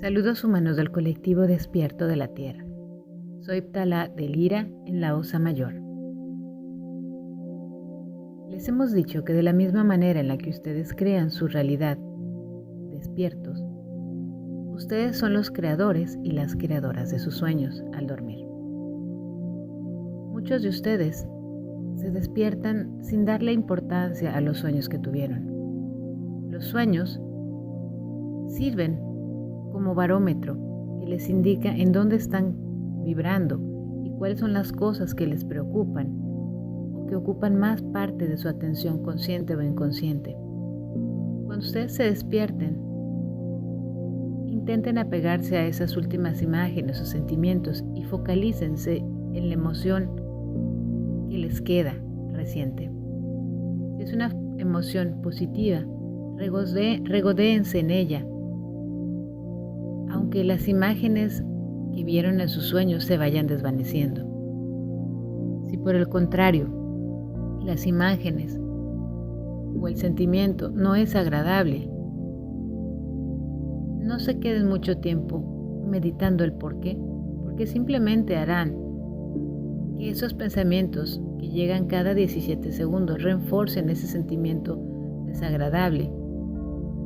Saludos humanos del colectivo Despierto de la Tierra. Soy Ptala de Lira en la Osa Mayor. Les hemos dicho que de la misma manera en la que ustedes crean su realidad despiertos, ustedes son los creadores y las creadoras de sus sueños al dormir. Muchos de ustedes se despiertan sin darle importancia a los sueños que tuvieron. Los sueños sirven como barómetro que les indica en dónde están vibrando y cuáles son las cosas que les preocupan o que ocupan más parte de su atención consciente o inconsciente. Cuando ustedes se despierten, intenten apegarse a esas últimas imágenes o sentimientos y focalícense en la emoción que les queda reciente. Si es una emoción positiva, regodéense en ella, aunque las imágenes que vieron en sus sueños se vayan desvaneciendo. Si por el contrario, las imágenes o el sentimiento no es agradable, no se queden mucho tiempo meditando el por qué, porque simplemente harán que esos pensamientos que llegan cada 17 segundos reforcen ese sentimiento desagradable.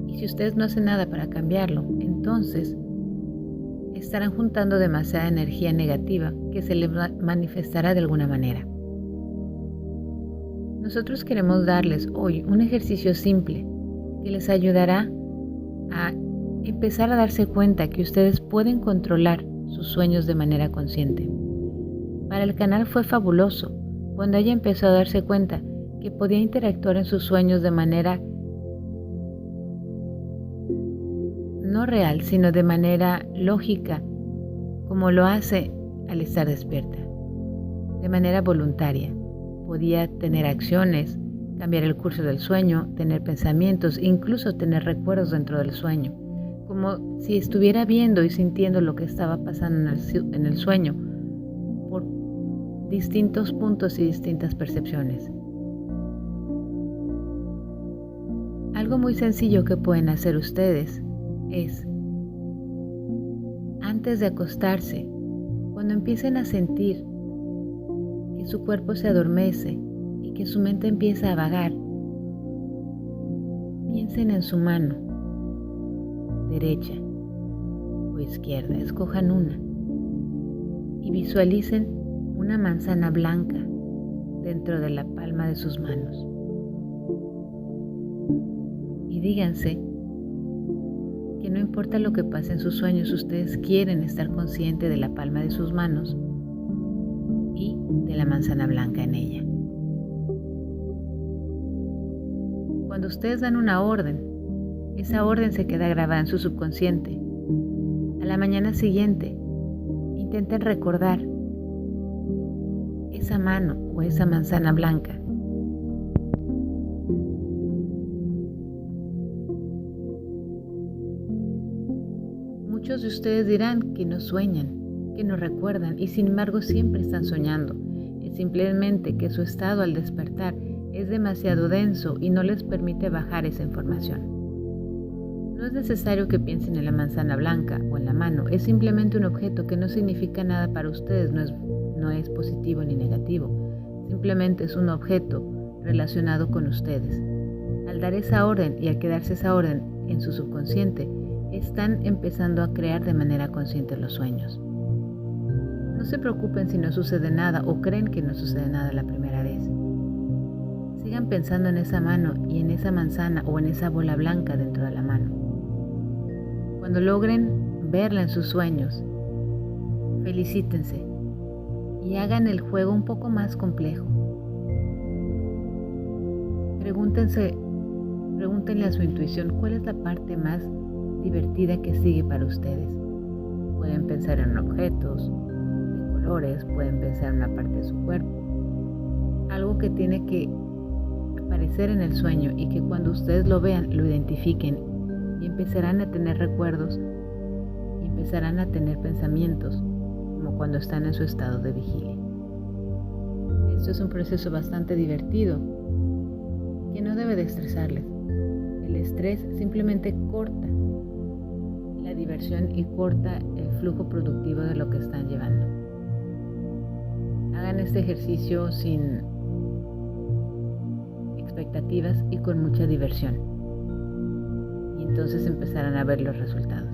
Y si ustedes no hacen nada para cambiarlo, entonces estarán juntando demasiada energía negativa que se les manifestará de alguna manera. Nosotros queremos darles hoy un ejercicio simple que les ayudará a empezar a darse cuenta que ustedes pueden controlar sus sueños de manera consciente. Para el canal fue fabuloso cuando ella empezó a darse cuenta que podía interactuar en sus sueños de manera no real, sino de manera lógica, como lo hace al estar despierta, de manera voluntaria. Podía tener acciones, cambiar el curso del sueño, tener pensamientos, incluso tener recuerdos dentro del sueño, como si estuviera viendo y sintiendo lo que estaba pasando en el sueño, por distintos puntos y distintas percepciones. Algo muy sencillo que pueden hacer ustedes es, antes de acostarse, cuando empiecen a sentir que su cuerpo se adormece y que su mente empieza a vagar, piensen en su mano derecha o izquierda, escojan una y visualicen una manzana blanca dentro de la palma de sus manos y díganse que no importa lo que pase en sus sueños, ustedes quieren estar conscientes de la palma de sus manos y de la manzana blanca en ella. Cuando ustedes dan una orden, esa orden se queda grabada en su subconsciente. A la mañana siguiente, intenten recordar esa mano o esa manzana blanca. Muchos de ustedes dirán que no sueñan, que no recuerdan y sin embargo siempre están soñando. Es simplemente que su estado al despertar es demasiado denso y no les permite bajar esa información. No es necesario que piensen en la manzana blanca o en la mano, es simplemente un objeto que no significa nada para ustedes, no es positivo ni negativo, simplemente es un objeto relacionado con ustedes. Al dar esa orden y al quedarse esa orden en su subconsciente, están empezando a crear de manera consciente los sueños. No se preocupen si no sucede nada o creen que no sucede nada la primera vez. Sigan pensando en esa mano y en esa manzana o en esa bola blanca dentro de la mano. Cuando logren verla en sus sueños, felicítense y hagan el juego un poco más complejo. Pregúntenle a su intuición cuál es la parte más divertida que sigue para ustedes. Pueden pensar en objetos, de colores, pueden pensar en una parte de su cuerpo, algo que tiene que aparecer en el sueño y que cuando ustedes lo vean, lo identifiquen y empezarán a tener recuerdos y empezarán a tener pensamientos como cuando están en su estado de vigilia. Esto es un proceso bastante divertido que no debe de estresarles. El estrés simplemente corta la diversión y corta el flujo productivo de lo que están llevando. Hagan este ejercicio sin expectativas y con mucha diversión. Y entonces empezarán a ver los resultados.